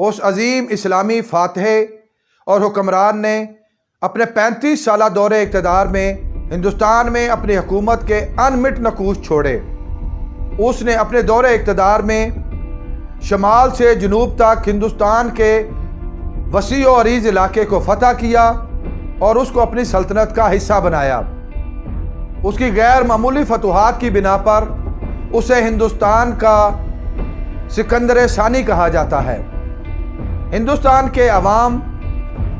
उस अजीम इस्लामी फातह और हुक्मरान ने अपने 35 साला दौरे इक़्तिदार में हिंदुस्तान में अपनी हुकूमत के अनमिट नकूश छोड़े। उसने अपने दौरे इक़्तिदार में शमाल से जनूब तक हिंदुस्तान के वसी और अरीज़ इलाके को फतह किया और उसको अपनी सल्तनत का हिस्सा बनाया। उसकी गैर मामूली फतूहात की बिना पर उसे हिंदुस्तान का सिकंदर सानी कहा जाता है। हिंदुस्तान के अवाम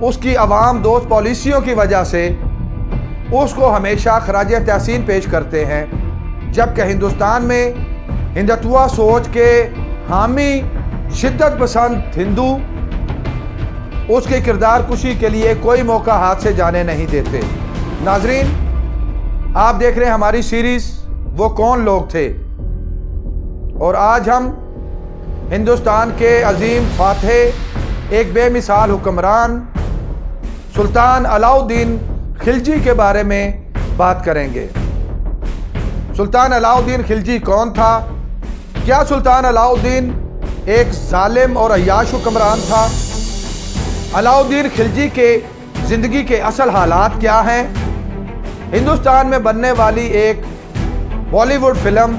उसकी अवाम दोस्त पॉलिसियों की वजह से उसको हमेशा खराज तहसीन पेश करते हैं, जबकि हिंदुस्तान में हिंदुत्व सोच के हामी शिद्दत पसंद हिंदू उसके किरदार कुशी के लिए कोई मौका हाथ से जाने नहीं देते। नाजरीन, आप देख रहे हैं हमारी सीरीज वो कौन लोग थे, और आज हम हिंदुस्तान के अजीम फातह एक बेमिसाल हुक्मरान सुल्तान अलाउद्दीन खिलजी के बारे में बात करेंगे। सुल्तान अलाउद्दीन खिलजी कौन था? क्या सुल्तान अलाउद्दीन एक जालिम और अय्याश हुक्मरान था? अलाउद्दीन खिलजी के ज़िंदगी के असल हालात क्या हैं? हिंदुस्तान में बनने वाली एक बॉलीवुड फिल्म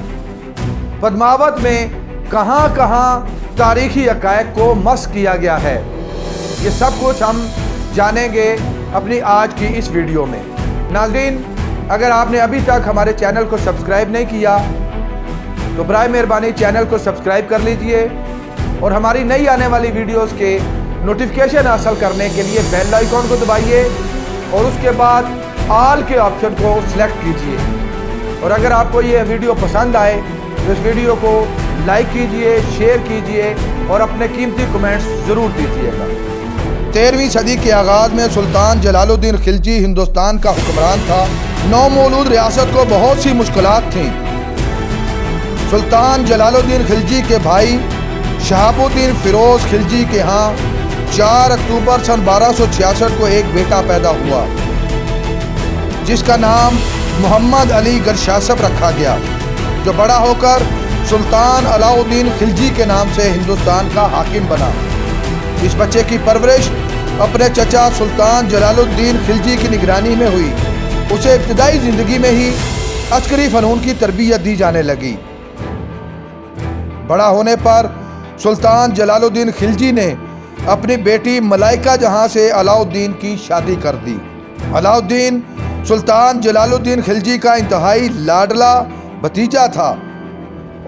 पद्मावत में कहां कहां तारीखी हक़ाइक़ को मस्क किया गया है, ये सब कुछ हम जानेंगे अपनी आज की इस वीडियो में। नाज़रीन, अगर आपने अभी तक हमारे चैनल को सब्सक्राइब नहीं किया तो बराए मेहरबानी चैनल को सब्सक्राइब कर लीजिए और हमारी नई आने वाली वीडियोस के नोटिफिकेशन हासिल करने के लिए बेल आइकॉन को दबाइए और उसके बाद ऑल के ऑप्शन को सिलेक्ट कीजिए। और अगर आपको ये वीडियो पसंद आए तो इस वीडियो को लाइक कीजिए, शेयर कीजिए और अपने कीमती कमेंट्स ज़रूर दीजिएगा। 13वीं सदी के आगाज़ में सुल्तान जलालुद्दीन खिलजी हिंदुस्तान का हुक्मरान था। नौमौलूद रियासत को बहुत सी मुश्किलात थीं। सुल्तान जलालुद्दीन खिलजी के भाई शहाबुद्दीन फिरोज़ खिलजी के यहाँ 4 अक्टूबर सन 1266 को एक बेटा पैदा हुआ, जिसका नाम मोहम्मद अली गरशासप रखा गया, जो बड़ा होकर सुल्तान अलाउद्दीन खिलजी के नाम से हिंदुस्तान का हाकिम बना। इस बच्चे की परवरिश अपने चचा सुल्तान जलालुद्दीन खिलजी की निगरानी में हुई। उसे इब्तदाई ज़िंदगी में ही अस्करी फ़नून की तरबियत दी जाने लगी। बड़ा होने पर सुल्तान जलालुद्दीन खिलजी ने अपनी बेटी मलाइका जहां से अलाउद्दीन की शादी कर दी। अलाउद्दीन सुल्तान जलालुद्दीन खिलजी का इंतहाई लाडला भतीजा था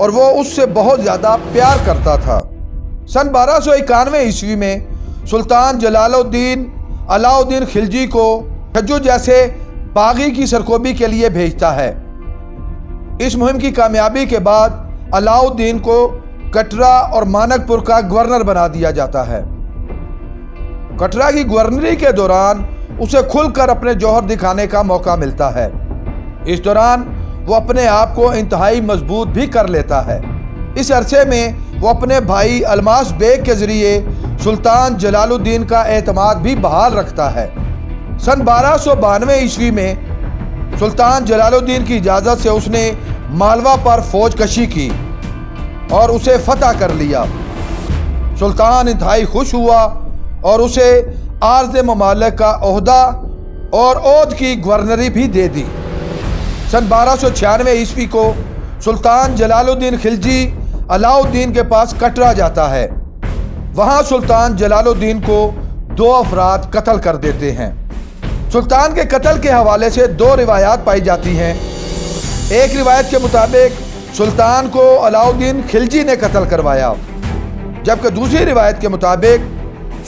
और वो उससे बहुत ज़्यादा प्यार करता था। सन 1291 ईस्वी में सुल्तान जलालुद्दीन अलाउद्दीन खिलजी को हज्जो जैसे बागी की सरकोबी के लिए भेजता है। इस मुहिम की कामयाबी के बाद अलाउद्दीन को कटरा और मानकपुर का गवर्नर बना दिया जाता है। कटरा की गवर्नरी के दौरान उसे खुलकर अपने जौहर दिखाने का मौका मिलता है। इस दौरान वो अपने आप को इंतहाई मजबूत भी कर लेता है। इस अरसे में वो अपने भाई अलमास बेग के जरिए सुल्तान जलालुद्दीन का एतमाद भी बहाल रखता है। सन 1292 ईस्वी में सुल्तान जलालुद्दीन की इजाज़त से उसने मालवा पर फौज कशी की और उसे फतह कर लिया। सुल्तान इंतहाई खुश हुआ और उसे आर्ज़ ममालिक का ओहदा और ओद की गवर्नरी भी दे दी। सन 1296 ईस्वी को सुल्तान जलालुद्दीन खिलजी अलाउद्दीन के पास कटरा जाता है। वहाँ सुल्तान जलालुद्दीन को 2 अफराद कत्ल कर देते हैं। सुल्तान के कत्ल के हवाले से 2 रिवायात पाई जाती हैं। एक रिवायत के मुताबिक सुल्तान को अलाउद्दीन खिलजी ने कत्ल करवाया, जबकि दूसरी रिवायत के मुताबिक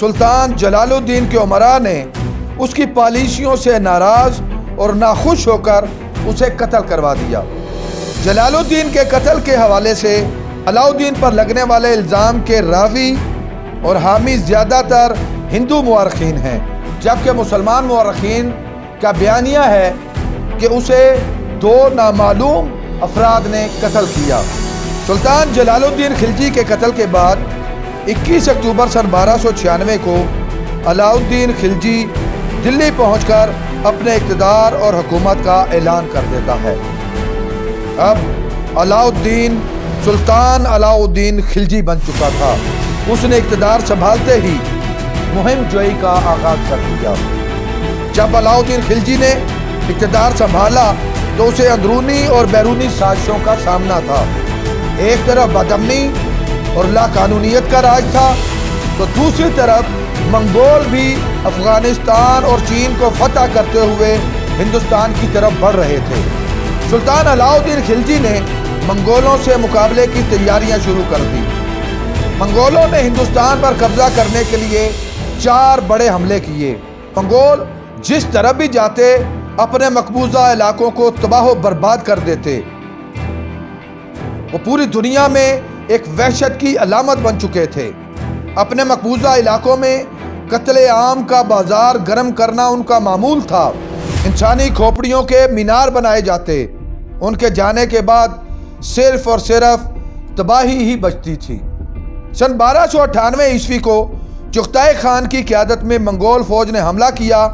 सुल्तान जलालुद्दीन के उमरा ने उसकी पॉलिसियों से नाराज़ और नाखुश होकर उसे कत्ल करवा दिया। जलालुद्दीन के कत्ल के हवाले से अलाउद्दीन पर लगने वाले इल्ज़ाम के रावी और हामी ज़्यादातर हिंदू मुअर्रिखीन हैं, जबकि मुसलमान मुअर्रिखीन का बयानिया है कि उसे 2 नामालूम अफराद ने कत्ल किया। सुल्तान जलालुद्दीन खिलजी के कत्ल के बाद 21 अक्टूबर सन 1296 को अलाउद्दीन खिलजी दिल्ली पहुंचकर अपने इक़्तिदार और हुकूमत का ऐलान कर देता है। अब अलाउद्दीन सुल्तान अलाउद्दीन खिलजी बन चुका था। اس نے اقتدار سنبھالتے ہی مہم جوئی کا آغاز کر دیا۔ جب علاؤالدین خلجی نے اقتدار سنبھالا تو اسے اندرونی اور بیرونی سازشوں کا سامنا تھا۔ ایک طرف بدامنی اور لا قانونیت کا راج تھا تو دوسری طرف منگول بھی افغانستان اور چین کو فتح کرتے ہوئے ہندوستان کی طرف بڑھ رہے تھے۔ سلطان علاؤالدین خلجی نے منگولوں سے مقابلے کی تیاریاں شروع کر دی۔ منگولوں نے ہندوستان پر قبضہ کرنے کے لیے 4 بڑے حملے کیے۔ منگول جس طرف بھی جاتے اپنے مقبوضہ علاقوں کو تباہ و برباد کر دیتے۔ وہ پوری دنیا میں ایک وحشت کی علامت بن چکے تھے۔ اپنے مقبوضہ علاقوں میں قتل عام کا بازار گرم کرنا ان کا معمول تھا۔ انسانی کھوپڑیوں کے مینار بنائے جاتے۔ ان کے جانے کے بعد صرف اور صرف تباہی ہی بچتی تھی۔ سن 1298 عیسوی کو چغتائی خان کی قیادت میں منگول فوج نے حملہ کیا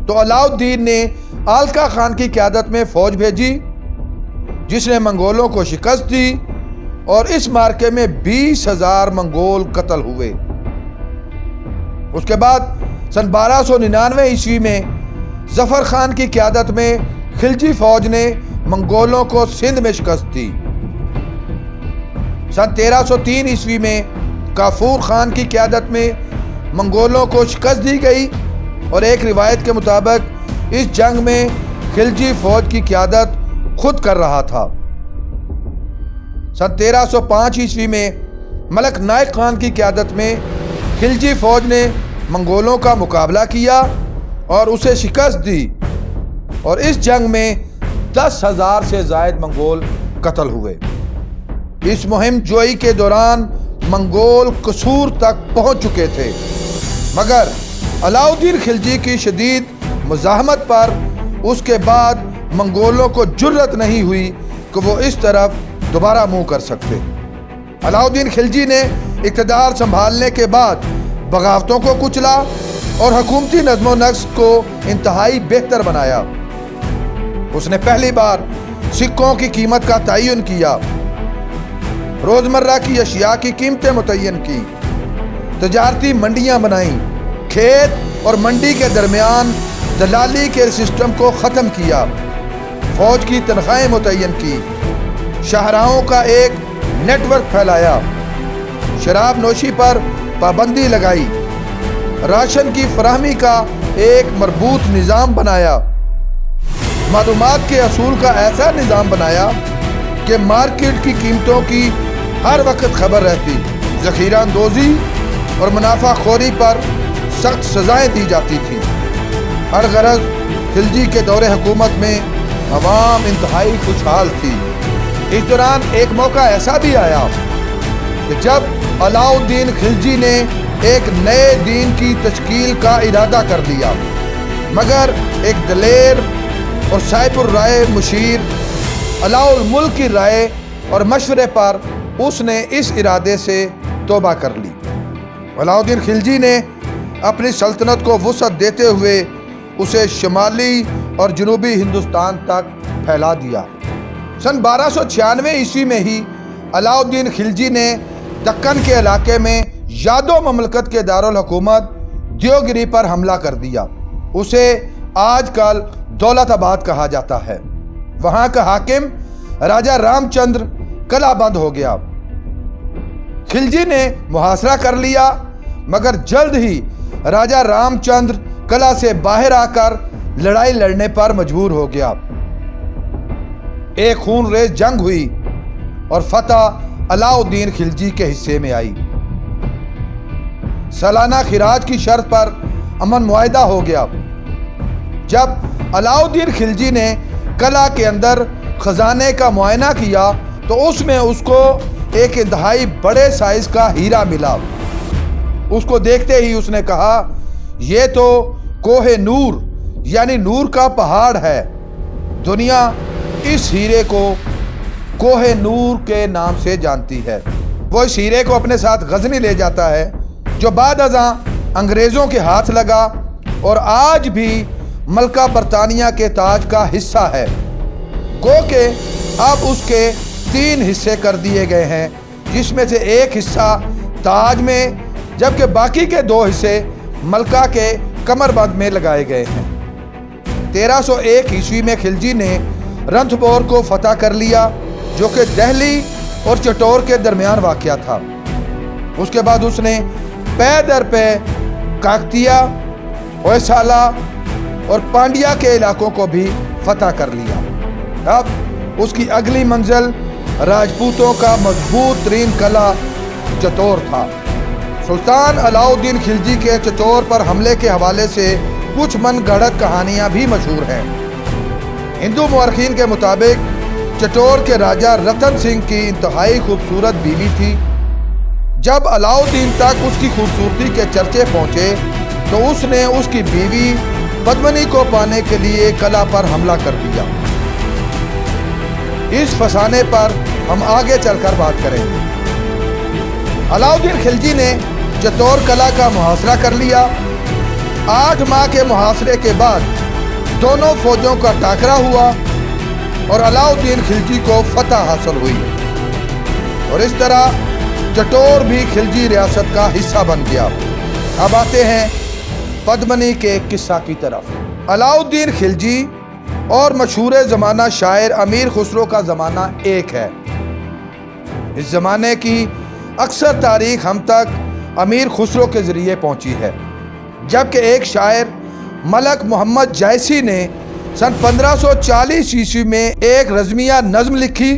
تو علاؤالدین نے آلکا خان کی قیادت میں فوج بھیجی جس نے منگولوں کو شکست دی اور اس مارکے میں 20,000 منگول قتل ہوئے۔ اس کے بعد سن 1299 عیسوی میں ظفر خان کی قیادت میں خلجی فوج نے منگولوں کو سندھ میں شکست دی۔ سن 1303 عیسوی میں کافور خان کی قیادت میں منگولوں کو شکست دی گئی اور ایک روایت کے مطابق اس جنگ میں خلجی فوج کی قیادت خود کر رہا تھا۔ سن 1305 عیسوی میں ملک نائک خان کی قیادت میں خلجی فوج نے منگولوں کا مقابلہ کیا اور اسے شکست دی اور اس جنگ میں 10,000 سے زائد منگول قتل ہوئے۔ اس مہم جوئی کے دوران منگول قصور تک پہنچ چکے تھے، مگر علاؤالدین خلجی کی شدید مزاحمت پر اس کے بعد منگولوں کو جرأت نہیں ہوئی کہ وہ اس طرف دوبارہ منہ کر سکتے۔ علاؤالدین خلجی نے اقتدار سنبھالنے کے بعد بغاوتوں کو کچلا اور حکومتی نظم و نسق کو انتہائی بہتر بنایا۔ اس نے پہلی بار سکوں کی قیمت کا تعین کیا، روزمرہ کی اشیاء کی قیمتیں متعین کی، تجارتی منڈیاں بنائیں، کھیت اور منڈی کے درمیان دلالی کے سسٹم کو ختم کیا، فوج کی تنخواہیں متعین کی، شاہراہوں کا ایک نیٹ ورک پھیلایا، شراب نوشی پر پابندی لگائی، راشن کی فراہمی کا ایک مربوط نظام بنایا، معلومات کے اصول کا ایسا نظام بنایا کہ مارکیٹ کی قیمتوں کی ہر وقت خبر رہتی، ذخیرہ اندوزی اور منافع خوری پر سخت سزائیں دی جاتی تھیں۔ ہر غرض خلجی کے دور حکومت میں عوام انتہائی خوشحال تھی۔ اس دوران ایک موقع ایسا بھی آیا کہ جب علاؤالدین خلجی نے ایک نئے دین کی تشکیل کا ارادہ کر لیا، مگر ایک دلیر اور صاحب الرائے مشیر علاء الملک کی رائے اور مشورے پر اس نے اس ارادے سے توبہ کر لی۔ علاؤالدین خلجی نے اپنی سلطنت کو وسعت دیتے ہوئے اسے شمالی اور جنوبی ہندوستان تک پھیلا دیا۔ سن 1296 عیسوی میں ہی علاؤالدین خلجی نے دکن کے علاقے میں یادو مملکت کے دارالحکومت دیوگری پر حملہ کر دیا۔ اسے آج کل دولت آباد کہا جاتا ہے۔ وہاں کا حاکم راجہ رام چندر قلعہ بند ہو گیا۔ خلجی نے محاصرہ کر لیا، مگر جلد ہی راجہ رام چندر قلعہ سے باہر آ کر لڑائی لڑنے پر مجبور ہو گیا۔ ایک خون ریز جنگ ہوئی اور فتح علاؤالدین خلجی کے حصے میں آئی۔ سالانہ خراج کی شرط پر امن معاہدہ ہو گیا۔ جب علاؤالدین خلجی نے قلعہ کے اندر خزانے کا معائنہ کیا تو اس میں اس کو ایک انتہائی بڑے سائز کا ہیرا ملا۔ اس کو دیکھتے ہی اس نے کہا، یہ تو کوہ نور یعنی نور کا پہاڑ ہے۔ دنیا اس ہیرے کو کوہ نور کے نام سے جانتی ہے۔ وہ اس ہیرے کو اپنے ساتھ غزنی لے جاتا ہے، جو بعد ازاں انگریزوں کے ہاتھ لگا اور آج بھی ملکہ برطانیہ کے تاج کا حصہ ہے۔ گو کہ اب اس کے 3 حصے کر دیے گئے ہیں، جس میں سے ایک حصہ ताज में, जबकि बाकी के 2 हिस्से मलका के कमरबंद में लगाए गए हैं। 1301 ईस्वी में खिलजी ने रंथंबोर को फतह कर लिया, जो कि दिल्ली और चटोर के दरमियान वाक़या था। उसके बाद उसने पै दर पै काकतिया, होयसाला और पांड्या के इलाकों को भी फतह कर लिया। अब उसकी अगली मंजिल राजपूतों का मजबूत तरीन किला चतोर था। सुल्तान अलाउद्दीन खिलजी के चतोर पर हमले के हवाले से कुछ मनगढ़ंत कहानियां भी मशहूर हैं। हिंदू मुअर्रिखीन के मुताबिक चटोर के राजा रतन सिंह की इंतहाई खूबसूरत बीवी थी। जब अलाउद्दीन तक उसकी खूबसूरती के चर्चे पहुंचे तो उसने उसकी बीवी पद्मिनी को पाने के लिए किला पर हमला कर दिया। इस फसाने पर हम आगे चलकर बात करेंगे। अलाउद्दीन खिलजी ने चतोर किला का मुहासरा कर लिया। 8 माह के मुहासरे के बाद दोनों फौजों का टाकरा हुआ और अलाउद्दीन खिलजी को फतह हासिल हुई और इस तरह चटोर भी खिलजी रियासत का हिस्सा बन गया। अब आते हैं पद्मिनी के किस्सा की तरफ। अलाउद्दीन खिलजी और मशहूर ज़माना शायर अमीर खुसरो का ज़माना एक है। इस ज़माने की अक्सर तारीख हम तक अमीर खुसरो के ज़रिए पहुंची है, जबकि एक शायर मलक मोहम्मद जायसी ने सन 1540 ईस्वी में एक रज़मिया नज़्म लिखी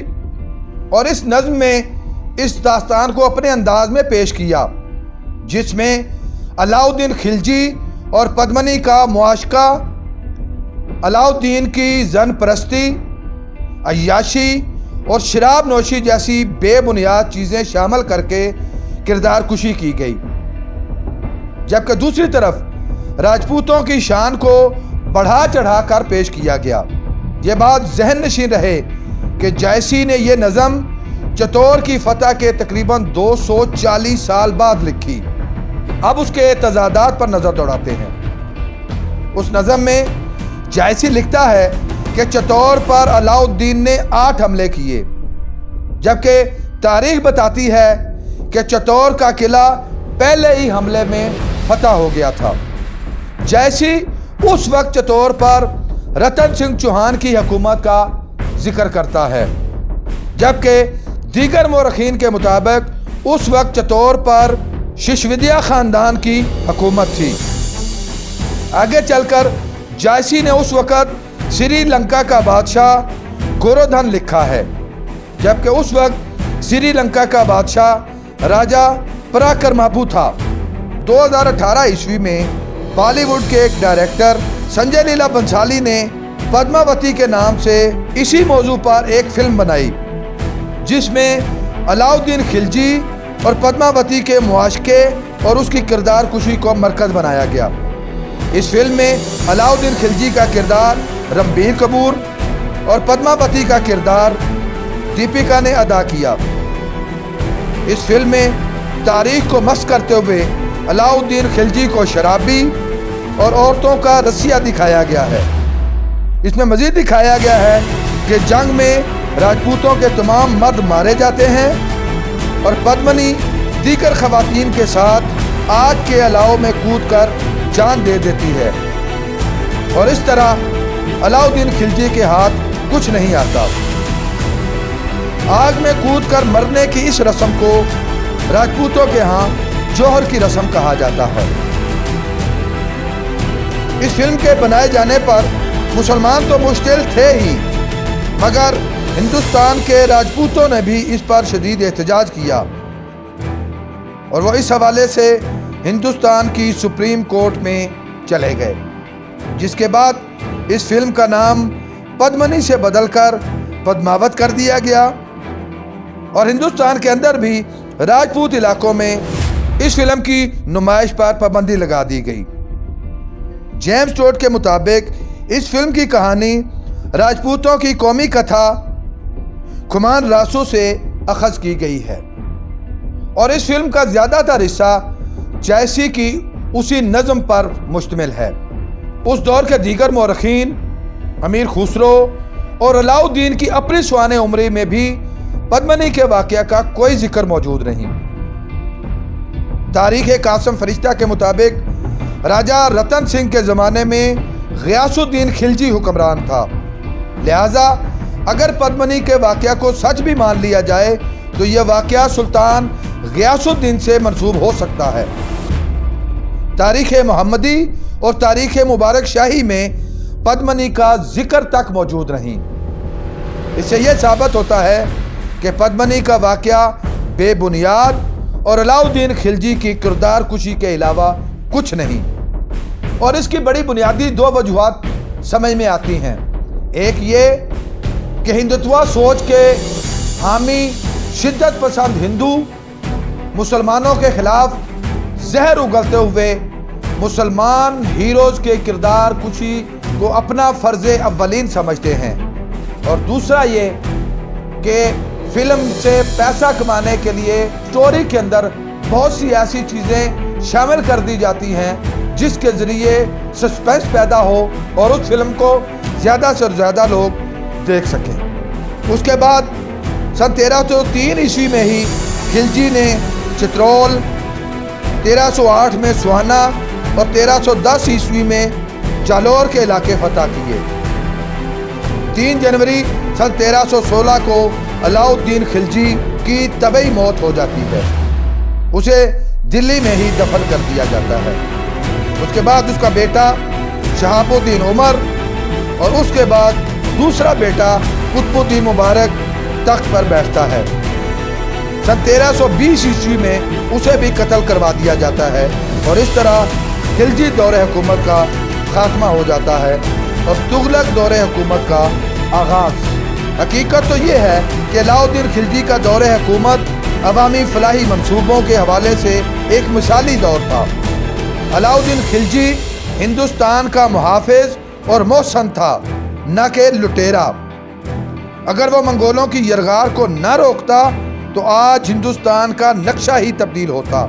और इस नज़्म में इस दास्तान को अपने अंदाज में पेश किया, जिसमें अलाउद्दीन खिलजी और पद्मिनी का मुआशका, अलाउद्दीन की जन परस्ती, अय्याशी और शराब नोशी जैसी बेबुनियाद चीज़ें शामिल करके किरदार कुशी की गई। जबकि दूसरी तरफ राजपूतों की शान को बढ़ा चढ़ा कर पेश किया गया। ये बात जहन नशीन रहे कि जायसी ने यह नज़म चतोर की फतह के तकरीबन 240 साल बाद लिखी। अब उसके तजादात पर नज़र दौड़ाते हैं। उस नज़म में जायसी लिखता है कि चतोर पर अलाउद्दीन ने 8 हमले किए, जबकि तारीख बताती है कि चतोर का किला पहले ही हमले में फतह हो गया था। जायसी उस वक्त चतोर पर रतन सिंह चौहान की हुकूमत का जिक्र करता है, जबकि दीगर मुअर्रिखीन के मुताबिक उस वक्त चतोर पर शिशविदिया खानदान की हुकूमत थी। आगे चलकर जायसी ने उस वक्त श्रीलंका का बादशाह गोरोधन लिखा है, जबकि उस वक्त श्रीलंका का बादशाह राजा पराक्रमापु था। 2018 ईस्वी में बॉलीवुड के एक डायरेक्टर संजय लीला बंसाली ने पद्मावती के नाम से इसी मौजू पर एक फिल्म बनाई, जिसमें अलाउद्दीन खिलजी और पद्मावती के मुआशके और उसकी किरदार कुशी को मरकज बनाया गया। इस फिल्म में अलाउद्दीन खिलजी का किरदार रणबीर कपूर और पद्मावती का किरदार दीपिका ने अदा किया। इस फिल्म में तारीख को मस्त करते हुए अलाउद्दीन खिलजी को शराबी और औरतों का रसिया दिखाया गया है। इसमें मजीद दिखाया गया है कि जंग में राजपूतों के तमाम मर्द मारे जाते हैं और पद्मिनी दीगर खवातीन के साथ आग के अलाव में कूदकर जान दे देती है और इस तरह अलाउद्दीन खिलजी के हाथ कुछ नहीं आता। आग में कूदकर मरने की इस रस्म को राजपूतों के यहाँ जोहर की रस्म कहा जाता है। इस फिल्म के बनाए जाने पर मुसलमान तो मुश्तिल थे ही, मगर हिंदुस्तान के राजपूतों ने भी इस पर शदीद एहतजाज किया और वो इस हवाले से हिंदुस्तान की सुप्रीम कोर्ट में चले गए, जिसके बाद इस फिल्म का नाम पद्मिनी से बदलकर पद्मावत कर दिया गया और हिंदुस्तान के अंदर भी राजपूत इलाकों में इस फिल्म की नुमाइश पर पाबंदी लगा दी गई। जेम्स टोड के मुताबिक इस फिल्म की कहानी राजपूतों की कौमी कथा खुमान रासो से अखज़ की गई है और इस फिल्म का ज़्यादातर हिस्सा जायसी की उसी नज़म पर मुश्तमिल है। उस दौर के दीगर मुअर्रिखीन अमीर खुसरो और अलाउद्दीन की अपनी स्वाने उमरी में भी पद्मिनी के वाक़या का कोई जिक्र मौजूद नहीं। तारीख़ कासिम फरिश्ता के मुताबिक राजा रतन सिंह के ज़माने में ग़ियासुद्दीन खिलजी हुक्मरान था। लिहाजा अगर पद्मनी के वाक़या को सच भी मान लिया जाए तो यह वाक़या सुल्तान ग़ियासुद्दीन से मंसूब हो सकता है। तारीख़ मोहम्मदी और तारीख़ मुबारक शाही में पद्मनी का जिक्र तक मौजूद नहीं। इससे यह साबित होता है कि पद्मनी का वाक़या बेबुनियाद और अलाउद्दीन खिलजी की किरदार कुशी के अलावा कुछ नहीं। और इसकी बड़ी बुनियादी दो वजूहात समझ में आती हैं। एक ये कि हिंदुत्व सोच के हामी शिद्दत पसंद हिंदू मुसलमानों के खिलाफ जहर उगलते हुए मुसलमान हीरोज़ के किरदार कुशी को अपना फ़र्ज़ अव्वलीन समझते हैं। और दूसरा ये कि फिल्म से पैसा कमाने के लिए स्टोरी के अंदर बहुत सी ऐसी चीज़ें शामिल कर दी जाती हैं जिसके ज़रिए सस्पेंस पैदा हो और उस फिल्म को ज़्यादा से ज़्यादा लोग देख सकें। उसके बाद सन 1303 ईस्वी में ही खिलजी ने चित्रोल, 1308 में सुहाना और 1310 ईस्वी में जालौर के इलाके फतह किए। 3 जनवरी सन 1316 को अलाउद्दीन खिलजी की तबई मौत हो जाती है। उसे दिल्ली में ही दफन कर दिया जाता है। उसके बाद उसका बेटा शहाबुद्दीन उमर और उसके बाद दूसरा बेटा कुतुबुद्दीन मुबारक तख्त पर बैठता है। सन 1320 ईस्वी में उसे भी कत्ल करवा दिया जाता है और इस तरह खिलजी दौरे हुकूमत का खात्मा हो जाता है और तुगलक दौरे हुकूमत का आगाज़। हकीकत तो ये है कि अलाउद्दीन खिलजी का दौरे हुकूमत अवामी फलाही मंसूबों के हवाले से एक मिसाली दौर था। अलाउद्दीन खिलजी हिंदुस्तान का मुहाफ़िज़ और मोहसन था, न कि लुटेरा। अगर वो मंगोलों की यरगार को न रोकता तो आज हिंदुस्तान का नक्शा ही तब्दील होता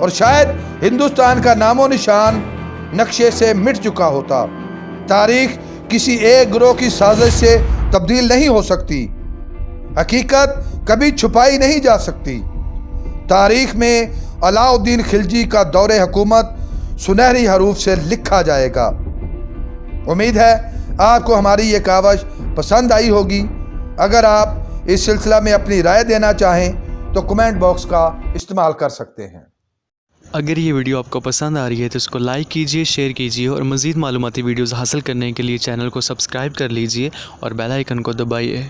और शायद हिंदुस्तान का नामो निशान नक्शे से मिट चुका होता। तारीख़ किसी एक गिरोह की साजिश से तब्दील नहीं हो सकती। हकीकत कभी छुपाई नहीं जा सकती। तारीख़ में अलाउद्दीन खिलजी का दौरे हुकूमत सुनहरी हरूफ से लिखा जाएगा। उम्मीद है आपको हमारी ये कावश पसंद आई होगी। अगर आप इस सिलसिला में अपनी राय देना चाहें तो कमेंट बॉक्स का इस्तेमाल कर सकते हैं। अगर ये वीडियो आपको पसंद आ रही है तो इसको लाइक कीजिए, शेयर कीजिए और मज़ीद मालूमाती वीडियोज़ हासिल करने के लिए चैनल को सब्सक्राइब कर लीजिए और बेल आइकन को दबाइए।